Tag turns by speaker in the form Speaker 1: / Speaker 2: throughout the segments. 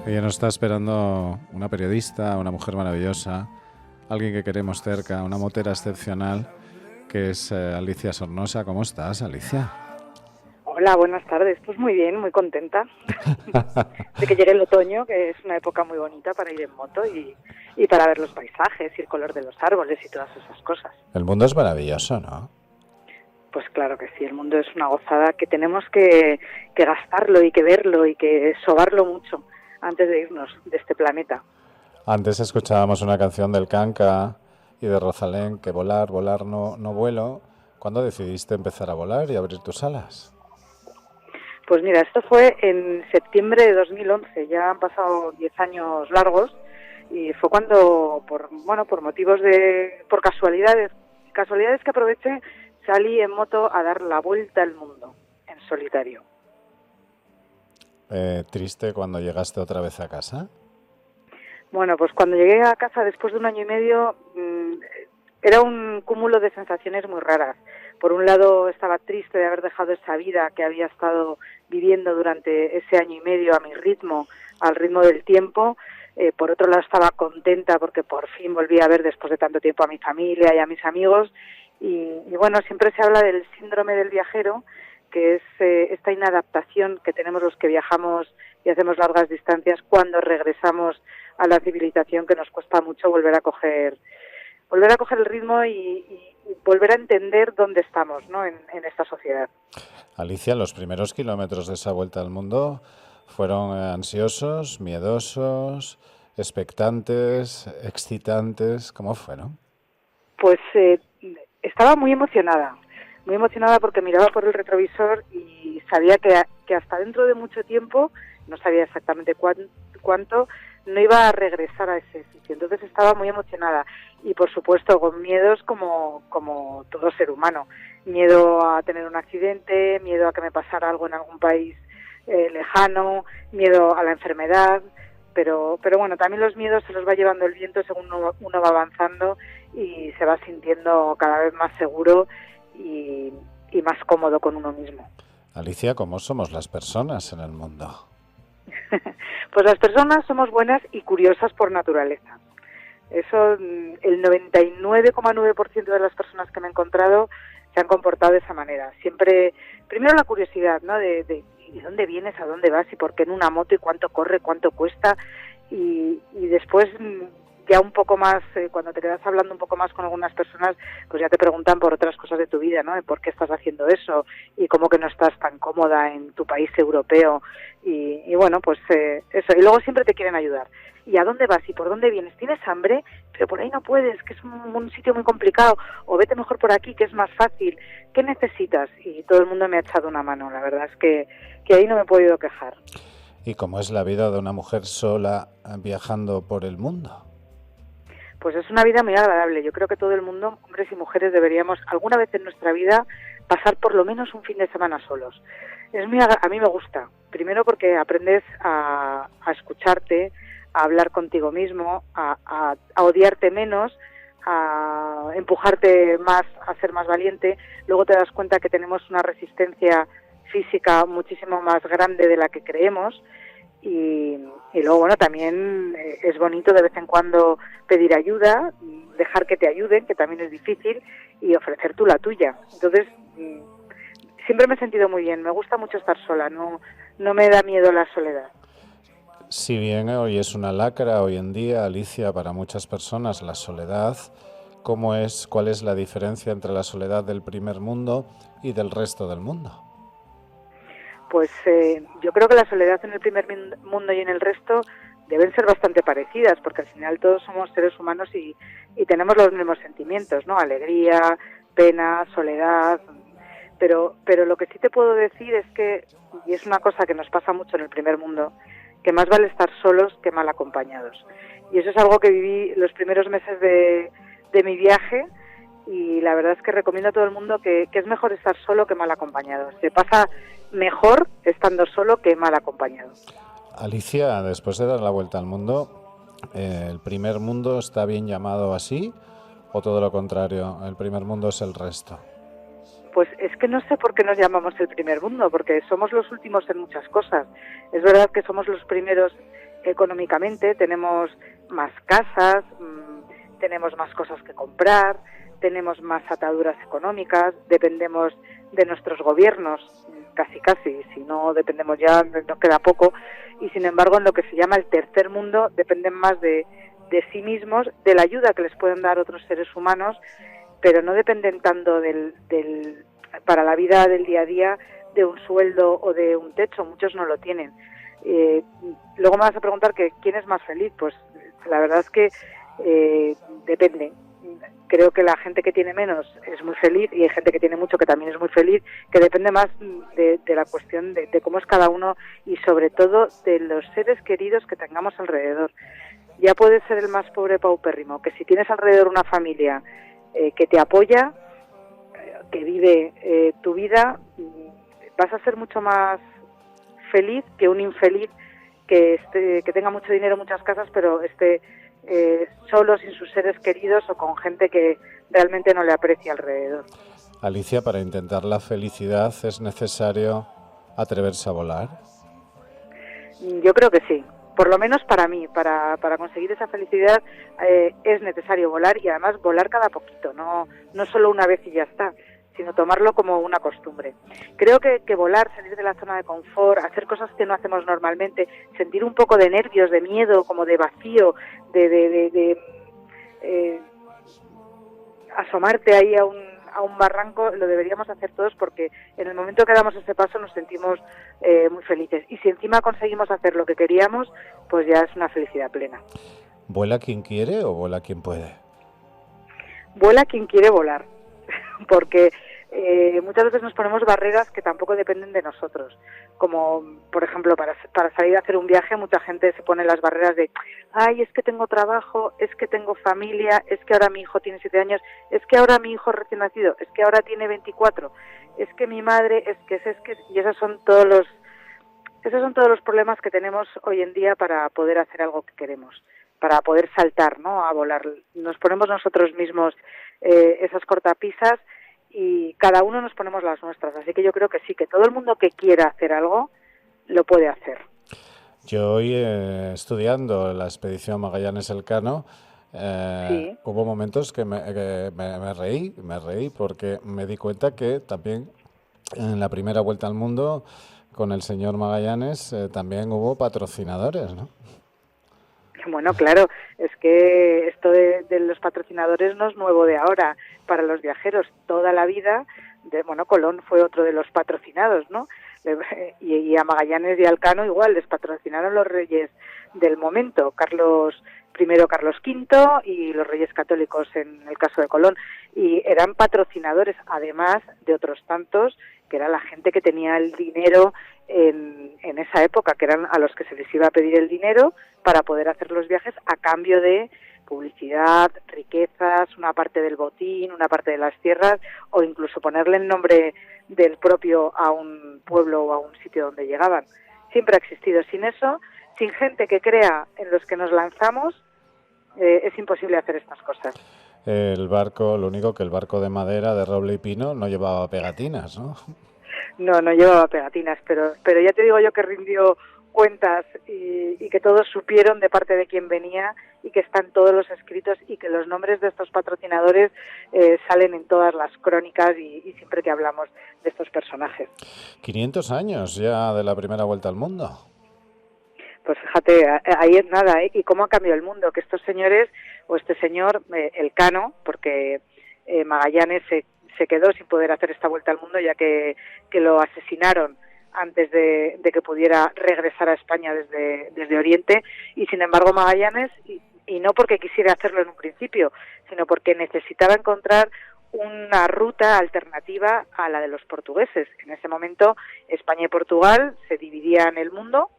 Speaker 1: Ella nos está esperando una periodista, una mujer maravillosa, alguien que queremos cerca, una motera excepcional, que es Alicia Sornosa. ¿Cómo estás, Alicia?
Speaker 2: Hola, buenas tardes. Pues muy bien, muy contenta de que llegue el otoño, que es una época muy bonita para ir en moto y para ver los paisajes y el color de los árboles y todas esas cosas.
Speaker 1: El mundo es maravilloso, ¿no?
Speaker 2: Pues claro que sí, el mundo es una gozada que tenemos que gastarlo y que verlo y que sobarlo mucho antes de irnos de este planeta.
Speaker 1: Antes escuchábamos una canción del Canca y de Rosalén, que volar, volar no vuelo. ¿Cuándo decidiste empezar a volar y abrir tus alas?
Speaker 2: Pues mira, esto fue en septiembre de 2011, ya han pasado 10 años largos y fue cuando, por motivos por casualidades que aproveché, salí en moto a dar la vuelta al mundo en solitario.
Speaker 1: ¿Triste cuando llegaste otra vez a casa?
Speaker 2: Bueno, pues cuando llegué a casa después de un año y medio, era un cúmulo de sensaciones muy raras. Por un lado, estaba triste de haber dejado esa vida que había estado viviendo durante ese año y medio a mi ritmo, al ritmo del tiempo. Por otro lado, estaba contenta porque por fin volví a ver después de tanto tiempo a mi familia y a mis amigos. Y bueno, siempre se habla del síndrome del viajero, que es esta inadaptación que tenemos los que viajamos y hacemos largas distancias cuando regresamos a la civilización, que nos cuesta mucho volver a coger el ritmo y volver a entender dónde estamos, ¿no? en esta sociedad.
Speaker 1: Alicia, los primeros kilómetros de esa vuelta al mundo fueron ansiosos, miedosos, expectantes, excitantes. ¿Cómo fueron?
Speaker 2: Pues estaba muy emocionada porque miraba por el retrovisor y sabía que hasta dentro de mucho tiempo, no sabía exactamente cuánto, no iba a regresar a ese sitio. Entonces estaba muy emocionada y, por supuesto, con miedos como todo ser humano. Miedo a tener un accidente, miedo a que me pasara algo en algún país lejano, miedo a la enfermedad. Pero bueno, también los miedos se los va llevando el viento según uno va avanzando y se va sintiendo cada vez más seguro y más cómodo con uno mismo.
Speaker 1: Alicia, ¿cómo somos las personas en el mundo?
Speaker 2: Pues las personas somos buenas y curiosas por naturaleza. Eso, el 99,9% de las personas que me he encontrado se han comportado de esa manera. Siempre, primero la curiosidad, ¿no? De dónde vienes, a dónde vas y por qué en una moto y cuánto corre, cuánto cuesta. Y después, ya un poco más, cuando te quedas hablando un poco más con algunas personas, pues ya te preguntan por otras cosas de tu vida, ¿no? De por qué estás haciendo eso y cómo que no estás tan cómoda en tu país europeo. Y bueno, pues eso. Y luego siempre te quieren ayudar. ¿Y a dónde vas? ¿Y por dónde vienes? ¿Tienes hambre? Pero por ahí no puedes, que es un sitio muy complicado. O vete mejor por aquí, que es más fácil. ¿Qué necesitas? Y todo el mundo me ha echado una mano. La verdad es que ahí no me he podido quejar.
Speaker 1: ¿Y cómo es la vida de una mujer sola viajando por el mundo?
Speaker 2: Pues es una vida muy agradable. Yo creo que todo el mundo, hombres y mujeres, deberíamos alguna vez en nuestra vida pasar por lo menos un fin de semana solos. A mí me gusta. Primero porque aprendes a escucharte, a hablar contigo mismo, a odiarte menos, a empujarte más, a ser más valiente. Luego te das cuenta que tenemos una resistencia física muchísimo más grande de la que creemos. Y luego, bueno, también es bonito de vez en cuando pedir ayuda, dejar que te ayuden, que también es difícil, y ofrecer tú la tuya. Entonces, siempre me he sentido muy bien. Me gusta mucho estar sola, no me da miedo la soledad.
Speaker 1: Si bien hoy es una lacra, hoy en día, Alicia, para muchas personas la soledad, ¿cuál es la diferencia entre la soledad del primer mundo y del resto del mundo?
Speaker 2: Pues yo creo que la soledad en el primer mundo y en el resto deben ser bastante parecidas, porque al final todos somos seres humanos y tenemos los mismos sentimientos, ¿no? Alegría, pena, soledad. Pero lo que sí te puedo decir es que, y es una cosa que nos pasa mucho en el primer mundo, que más vale estar solos que mal acompañados. Y eso es algo que viví los primeros meses de mi viaje, y la verdad es que recomiendo a todo el mundo que es mejor estar solo que mal acompañado. Se pasa mejor estando solo que mal acompañado.
Speaker 1: Alicia, después de dar la vuelta al mundo, ¿el primer mundo está bien llamado así o todo lo contrario? ¿El primer mundo es el resto?
Speaker 2: Pues es que no sé por qué nos llamamos el primer mundo, porque somos los últimos en muchas cosas. Es verdad que somos los primeros económicamente, tenemos más casas, tenemos más cosas que comprar, tenemos más ataduras económicas, dependemos de nuestros gobiernos, casi, si no dependemos ya nos queda poco, y sin embargo en lo que se llama el tercer mundo dependen más de sí mismos, de la ayuda que les pueden dar otros seres humanos, pero no dependen tanto para la vida del día a día de un sueldo o de un techo, muchos no lo tienen. Luego me vas a preguntar que quién es más feliz, pues la verdad es que depende. Creo que la gente que tiene menos es muy feliz y hay gente que tiene mucho que también es muy feliz, que depende más de la cuestión de cómo es cada uno y sobre todo de los seres queridos que tengamos alrededor. Ya puedes ser el más pobre paupérrimo, que si tienes alrededor una familia que te apoya, que vive tu vida, vas a ser mucho más feliz que un infeliz que tenga mucho dinero, muchas casas, pero esté solo, sin sus seres queridos o con gente que realmente no le aprecia alrededor.
Speaker 1: Alicia, para intentar la felicidad es necesario atreverse a volar.
Speaker 2: Yo creo que sí, por lo menos para mí, para conseguir esa felicidad es necesario volar y además volar cada poquito, no solo una vez y ya está, sino tomarlo como una costumbre. Creo que volar, salir de la zona de confort, hacer cosas que no hacemos normalmente, sentir un poco de nervios, de miedo, como de vacío, de asomarte ahí a un barranco, lo deberíamos hacer todos porque en el momento que damos ese paso nos sentimos muy felices. Y si encima conseguimos hacer lo que queríamos, pues ya es una felicidad plena.
Speaker 1: ¿Vuela quien quiere o vuela quien puede?
Speaker 2: Vuela quien quiere volar, porque muchas veces nos ponemos barreras que tampoco dependen de nosotros, como por ejemplo para salir a hacer un viaje mucha gente se pone las barreras de ay, es que tengo trabajo, es que tengo familia, es que ahora mi hijo tiene 7 años, es que ahora mi hijo recién nacido, es que ahora tiene 24, es que mi madre, y esos son todos los problemas que tenemos hoy en día para poder hacer algo que queremos, para poder saltar, ¿no?, a volar. Nos ponemos nosotros mismos esas cortapisas y cada uno nos ponemos las nuestras. Así que yo creo que sí, que todo el mundo que quiera hacer algo lo puede hacer.
Speaker 1: Yo hoy estudiando la expedición Magallanes-Elcano,
Speaker 2: Sí.
Speaker 1: hubo momentos que me reí porque me di cuenta que también en la primera vuelta al mundo con el señor Magallanes también hubo patrocinadores, ¿no?
Speaker 2: Bueno, claro, es que esto de los patrocinadores no es nuevo de ahora para los viajeros. Toda la vida, Colón fue otro de los patrocinados, ¿no? Y a Magallanes y a Elcano igual les patrocinaron los reyes del momento, Carlos V y los reyes católicos en el caso de Colón. Y eran patrocinadores, además de otros tantos, que era la gente que tenía el dinero en esa época, que eran a los que se les iba a pedir el dinero para poder hacer los viajes a cambio de publicidad, riquezas, una parte del botín, una parte de las tierras o incluso ponerle el nombre del propio a un pueblo o a un sitio donde llegaban. Siempre ha existido. Sin eso, sin gente que crea en los que nos lanzamos, es imposible hacer estas cosas.
Speaker 1: Lo único que el barco de madera, de roble y pino, no llevaba pegatinas, ¿no?
Speaker 2: No llevaba pegatinas, pero ya te digo yo que rindió cuentas y que todos supieron de parte de quién venía y que están todos los escritos y que los nombres de estos patrocinadores salen en todas las crónicas y siempre que hablamos de estos personajes.
Speaker 1: 500 años ya de la primera vuelta al mundo.
Speaker 2: Pues fíjate, ahí es nada, ¿eh? Y cómo ha cambiado el mundo, que estos señores, o este señor, Elcano, porque Magallanes se quedó sin poder hacer esta vuelta al mundo ya que lo asesinaron antes de que pudiera regresar a España desde Oriente, y sin embargo Magallanes, y no porque quisiera hacerlo en un principio, sino porque necesitaba encontrar una ruta alternativa a la de los portugueses. En ese momento España y Portugal se dividían el mundo,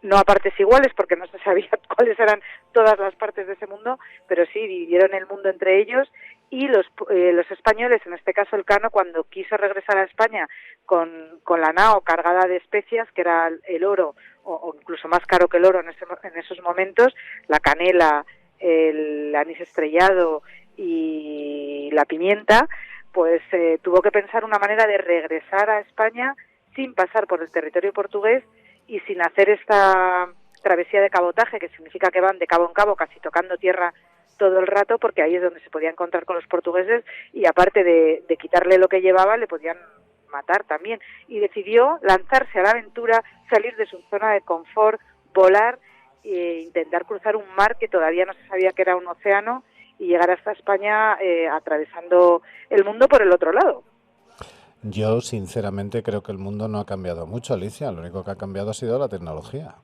Speaker 2: no a partes iguales porque no se sabía cuáles eran todas las partes de ese mundo, pero sí dividieron el mundo entre ellos, y los españoles, en este caso Elcano, cuando quiso regresar a España con la nao cargada de especias, que era el oro, o incluso más caro que el oro en esos momentos, la canela, el anís estrellado y la pimienta, pues tuvo que pensar una manera de regresar a España sin pasar por el territorio portugués y sin hacer esta travesía de cabotaje, que significa que van de cabo en cabo, casi tocando tierra todo el rato, porque ahí es donde se podía encontrar con los portugueses y aparte de quitarle lo que llevaba, le podían matar también. Y decidió lanzarse a la aventura, salir de su zona de confort, volar e intentar cruzar un mar que todavía no se sabía que era un océano y llegar hasta España atravesando el mundo por el otro lado.
Speaker 1: Yo, sinceramente, creo que el mundo no ha cambiado mucho, Alicia. Lo único que ha cambiado ha sido la tecnología.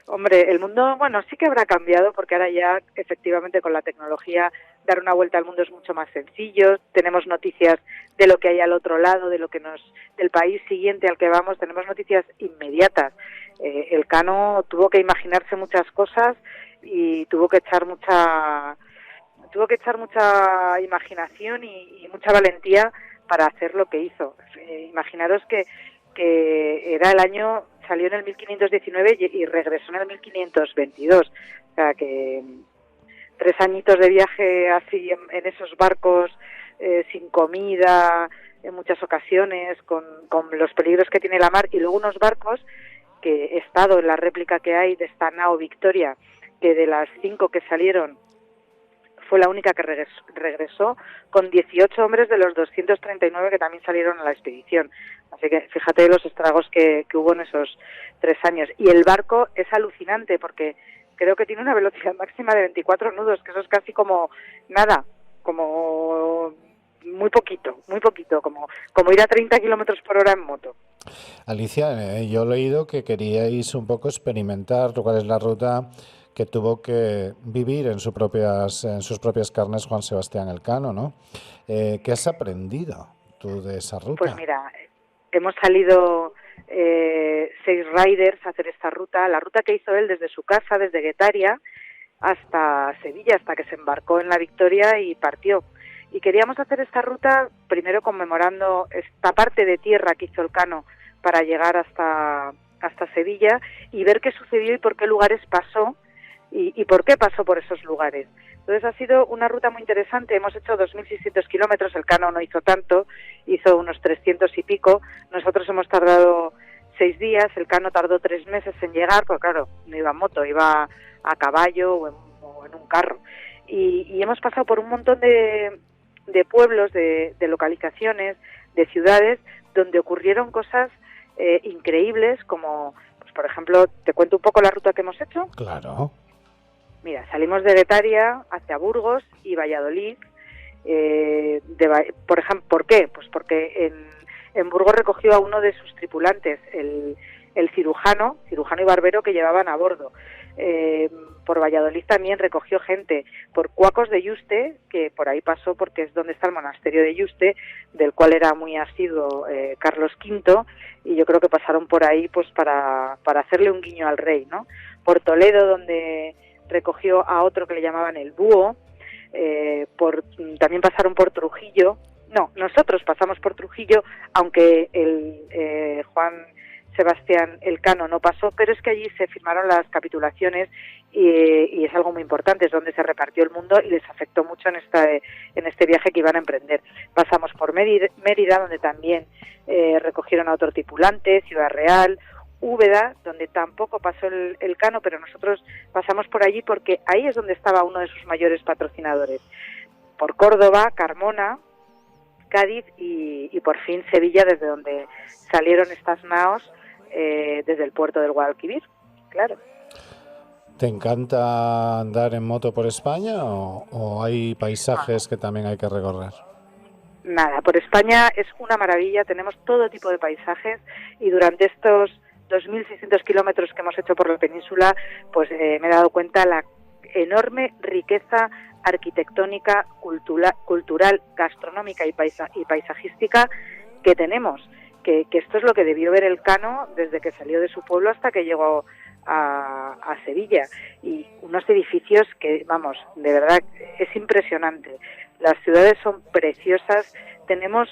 Speaker 2: Hombre, el mundo, bueno, sí que habrá cambiado porque ahora ya, efectivamente, con la tecnología, dar una vuelta al mundo es mucho más sencillo. Tenemos noticias de lo que hay al otro lado, del país siguiente al que vamos, tenemos noticias inmediatas. Elcano tuvo que imaginarse muchas cosas y tuvo que echar mucha imaginación y mucha valentía para hacer lo que hizo. Imaginaros que era el año, salió en el 1519 y regresó en el 1522. O sea que 3 añitos de viaje así en esos barcos, sin comida, en muchas ocasiones, con los peligros que tiene la mar, y luego unos barcos que he estado en la réplica que hay de esta nao Victoria, que de las 5 que salieron fue la única que regresó con 18 hombres de los 239 que también salieron a la expedición. Así que fíjate los estragos que hubo en esos 3 años. Y el barco es alucinante porque creo que tiene una velocidad máxima de 24 nudos, que eso es casi como nada, como muy poquito, como ir a 30 kilómetros por hora en moto.
Speaker 1: Alicia, yo he leído que queríais un poco experimentar cuál es la ruta que tuvo que vivir en sus propias carnes Juan Sebastián Elcano, ¿no? ¿Qué has aprendido tú de esa ruta?
Speaker 2: Pues mira, hemos salido 6 riders a hacer esta ruta, la ruta que hizo él desde su casa, desde Guetaria hasta Sevilla, hasta que se embarcó en la Victoria y partió. Y queríamos hacer esta ruta primero conmemorando esta parte de tierra que hizo Elcano para llegar hasta Sevilla y ver qué sucedió y por qué lugares pasó y por qué pasó por esos lugares. Entonces ha sido una ruta muy interesante. Hemos hecho 2.600 kilómetros, Elcano no hizo tanto, hizo unos 300 y pico. Nosotros hemos tardado 6 días, Elcano tardó 3 meses en llegar, porque claro, no iba en moto, iba a caballo o en un carro. Y hemos pasado por un montón de pueblos, de localizaciones, de ciudades, donde ocurrieron cosas increíbles, como, pues por ejemplo, ¿te cuento un poco la ruta que hemos hecho?
Speaker 1: Claro.
Speaker 2: Mira, salimos de Guetaria hacia Burgos y Valladolid. Por ejemplo, ¿por qué? Pues porque en Burgos recogió a uno de sus tripulantes, el cirujano y barbero que llevaban a bordo. Por Valladolid también recogió gente, por Cuacos de Yuste, que por ahí pasó porque es donde está el monasterio de Yuste, del cual era muy asiduo Carlos V, y yo creo que pasaron por ahí pues para hacerle un guiño al rey, ¿no? Por Toledo, donde recogió a otro que le llamaban el Búho, también pasaron por Trujillo. No, nosotros pasamos por Trujillo, aunque el Juan Sebastián Elcano no pasó, pero es que allí se firmaron las capitulaciones y es algo muy importante, es donde se repartió el mundo y les afectó mucho en este viaje que iban a emprender. Pasamos por Mérida, donde también recogieron a otro tripulante, Ciudad Real, Úbeda, donde tampoco pasó el Elcano, pero nosotros pasamos por allí porque ahí es donde estaba uno de sus mayores patrocinadores. Por Córdoba, Carmona, Cádiz y por fin Sevilla, desde donde salieron estas naos, desde el puerto del Guadalquivir, claro.
Speaker 1: ¿Te encanta andar en moto por España o hay paisajes que también hay que recorrer?
Speaker 2: Nada, por España es una maravilla, tenemos todo tipo de paisajes y durante estos 2.600 kilómetros que hemos hecho por la península, pues me he dado cuenta la enorme riqueza arquitectónica, cultural, gastronómica y paisajística que tenemos, que esto es lo que debió ver Elcano desde que salió de su pueblo hasta que llegó a Sevilla, y unos edificios que, vamos, de verdad es impresionante. Las ciudades son preciosas, tenemos,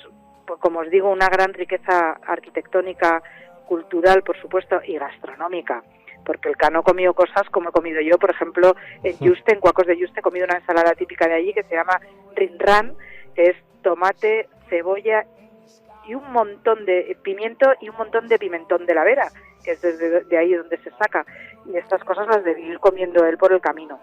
Speaker 2: como os digo, una gran riqueza arquitectónica, cultural, por supuesto, y gastronómica, porque Elcano comió cosas como he comido yo, por ejemplo, en Yuste, en Cuacos de Yuste, he comido una ensalada típica de allí que se llama rinrán, que es tomate, cebolla y un montón de pimiento y un montón de pimentón de la Vera, que es desde de ahí donde se saca, y estas cosas las debe ir comiendo él por el camino.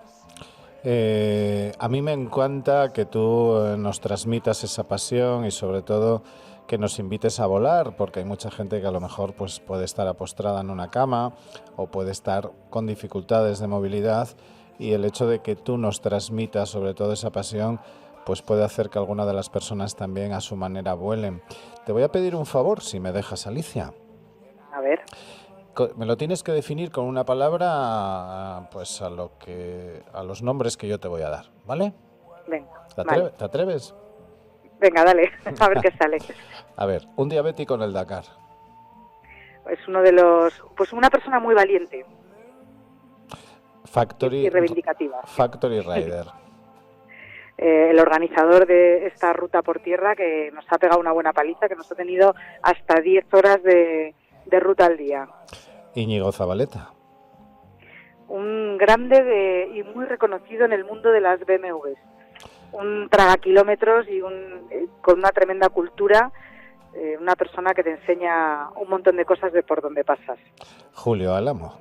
Speaker 1: A mí me encanta que tú nos transmitas esa pasión y sobre todo que nos invites a volar, porque hay mucha gente que a lo mejor pues puede estar apostrada en una cama o puede estar con dificultades de movilidad, y el hecho de que tú nos transmitas sobre todo esa pasión pues puede hacer que alguna de las personas también a su manera vuelen. Te voy a pedir un favor, si me dejas, Alicia.
Speaker 2: A ver.
Speaker 1: Me lo tienes que definir con una palabra, pues a los nombres que yo te voy a dar, ¿vale?
Speaker 2: Venga,
Speaker 1: Vale. ¿Te atreves?
Speaker 2: Venga, dale, a ver qué sale.
Speaker 1: A ver, un diabético en el Dakar.
Speaker 2: Es pues una persona muy valiente. Y reivindicativa.
Speaker 1: Factory Rider.
Speaker 2: El organizador de esta ruta por tierra, que nos ha pegado una buena paliza, que nos ha tenido hasta 10 horas de ruta al día.
Speaker 1: Íñigo Zabaleta.
Speaker 2: Un grande y muy reconocido en el mundo de las BMWs. Un tragakilómetros y con una tremenda cultura, una persona que te enseña un montón de cosas de por donde pasas.
Speaker 1: Julio Álamo.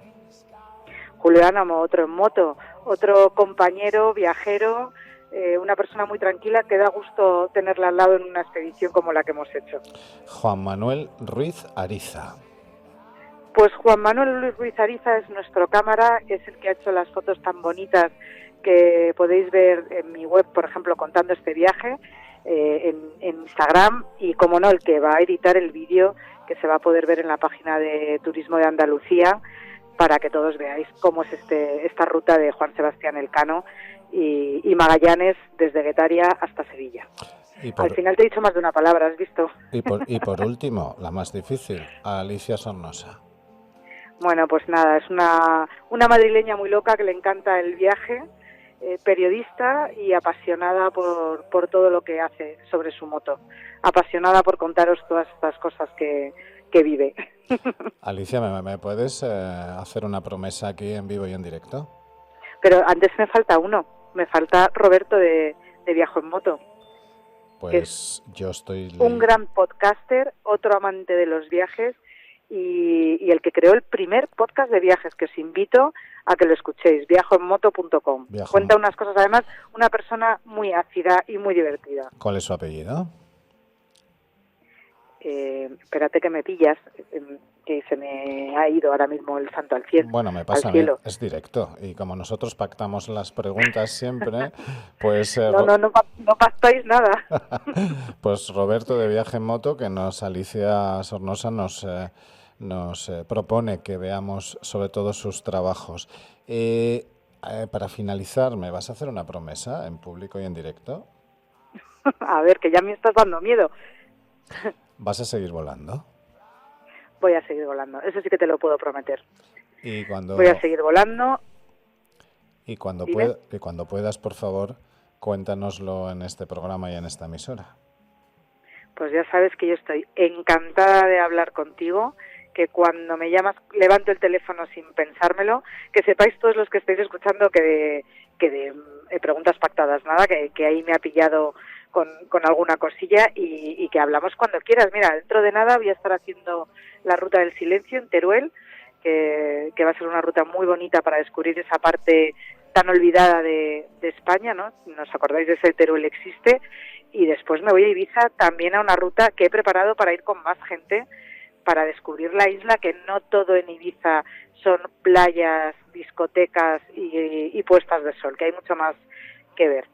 Speaker 2: Julio Álamo, otro en moto, otro compañero, viajero, una persona muy tranquila que da gusto tenerla al lado en una expedición como la que hemos hecho.
Speaker 1: Juan Manuel Ruiz Ariza.
Speaker 2: Pues Juan Manuel Ruiz Ariza es nuestro cámara, es el que ha hecho las fotos tan bonitas que podéis ver en mi web, por ejemplo, contando este viaje, en Instagram, y como no, el que va a editar el vídeo que se va a poder ver en la página de Turismo de Andalucía, para que todos veáis cómo es esta ruta de Juan Sebastián Elcano y Magallanes desde Guetaria hasta Sevilla. Al final te he dicho más de una palabra, ¿has visto?
Speaker 1: Y por último, la más difícil, Alicia Sornosa.
Speaker 2: Bueno, pues nada, es una madrileña muy loca que le encanta el viaje, periodista y apasionada por todo lo que hace sobre su moto, apasionada por contaros todas estas cosas que vive.
Speaker 1: Alicia, ¿me puedes hacer una promesa aquí en vivo y en directo?
Speaker 2: Pero antes me falta me falta Roberto de Viajo en Moto.
Speaker 1: Pues yo estoy...
Speaker 2: Un gran podcaster, otro amante de los viajes y el que creó el primer podcast de viajes, que os invito a que lo escuchéis, viajoenmoto.com. Cuenta unas cosas, además, una persona muy ácida y muy divertida.
Speaker 1: ¿Cuál es su apellido?
Speaker 2: Espérate que me pillas, que se me ha ido ahora mismo el santo al cielo.
Speaker 1: Bueno, me pasa a mí, es directo, y como nosotros pactamos las preguntas siempre, pues...
Speaker 2: No pactáis nada.
Speaker 1: Pues Roberto de Viaje en Moto, que Alicia Sornosa nos propone que veamos sobre todo sus trabajos. Para finalizar, ¿me vas a hacer una promesa en público y en directo?
Speaker 2: A ver, que ya me estás dando miedo.
Speaker 1: ¿Vas a seguir volando?
Speaker 2: Voy a seguir volando, eso sí que te lo puedo prometer.
Speaker 1: Voy
Speaker 2: a seguir volando.
Speaker 1: Y cuando puedas, por favor, cuéntanoslo en este programa y en esta emisora.
Speaker 2: Pues ya sabes que yo estoy encantada de hablar contigo, que cuando me llamas levanto el teléfono sin pensármelo, que sepáis todos los que estáis escuchando que de preguntas pactadas, nada, que ahí me ha pillado con alguna cosilla y que hablamos cuando quieras. Mira, dentro de nada voy a estar haciendo la Ruta del Silencio en Teruel, que va a ser una ruta muy bonita para descubrir esa parte tan olvidada de España, ¿no? ¿Nos acordáis de ese Teruel existe? Y después me voy a Ibiza también a una ruta que he preparado para ir con más gente, para descubrir la isla, que no todo en Ibiza son playas, discotecas y puestas de sol, que hay mucho más que ver.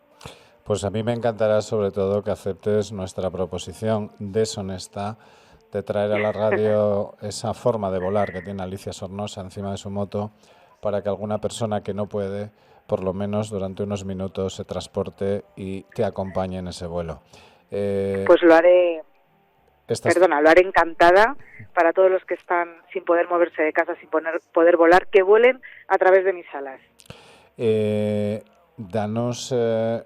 Speaker 1: Pues a mí me encantará sobre todo que aceptes nuestra proposición deshonesta de traer a la radio esa forma de volar que tiene Alicia Sornosa encima de su moto, para que alguna persona que no puede, por lo menos durante unos minutos, se transporte y te acompañe en ese vuelo.
Speaker 2: Pues lo haré, lo haré encantada para todos los que están sin poder moverse de casa, sin poder volar, que vuelen a través de mis alas.
Speaker 1: Danos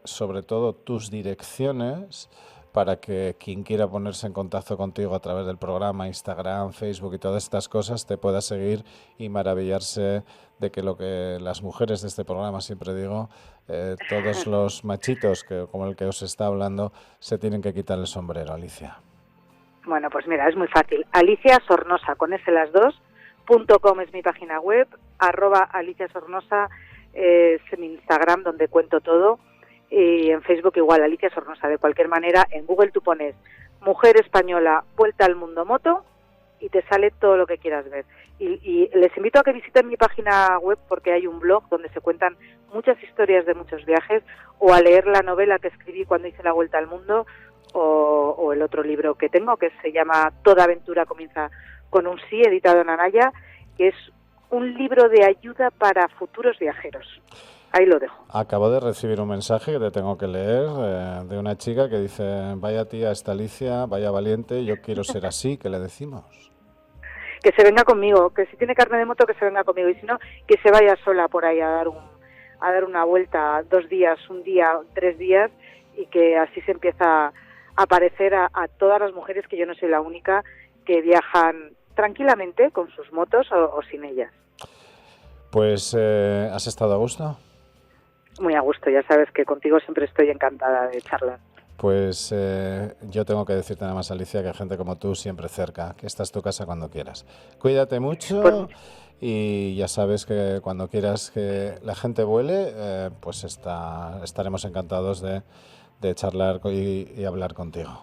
Speaker 1: sobre todo tus direcciones para que quien quiera ponerse en contacto contigo a través del programa, Instagram, Facebook y todas estas cosas, te pueda seguir y maravillarse de que lo que las mujeres de este programa, siempre digo, todos los machitos como el que os está hablando, se tienen que quitar el sombrero, Alicia.
Speaker 2: Bueno, pues mira, es muy fácil. Alicia Sornosa, con ese las dos, es mi página web, @Alicia Sornosa es mi Instagram donde cuento todo, y en Facebook igual, Alicia Sornosa. De cualquier manera, en Google tú pones Mujer Española Vuelta al Mundo Moto y te sale todo lo que quieras ver. Y les invito a que visiten mi página web porque hay un blog donde se cuentan muchas historias de muchos viajes, o a leer la novela que escribí cuando hice la Vuelta al Mundo, o el otro libro que tengo que se llama Toda aventura comienza con un sí, editado en Anaya, que es un libro de ayuda para futuros viajeros. Ahí lo dejo.
Speaker 1: Acabo de recibir un mensaje que te tengo que leer de una chica que dice: vaya tía esta Alicia, vaya valiente, yo quiero ser así. ¿Qué le decimos?
Speaker 2: Que se venga conmigo, que si tiene carne de moto que se venga conmigo, y si no, que se vaya sola por ahí a dar una vuelta, 2 días, un día, 3 días, y que así se empieza a parecer a todas las mujeres, que yo no soy la única, que viajan tranquilamente con sus motos o sin ellas.
Speaker 1: Pues, ¿has estado a gusto?
Speaker 2: Muy a gusto, ya sabes que contigo siempre estoy encantada de charlar.
Speaker 1: Pues yo tengo que decirte nada más, Alicia, que hay gente como tú siempre cerca, que esta es tu casa cuando quieras. Cuídate mucho
Speaker 2: Pues,
Speaker 1: y ya sabes que cuando quieras que la gente vuele, pues estaremos encantados de charlar y hablar contigo.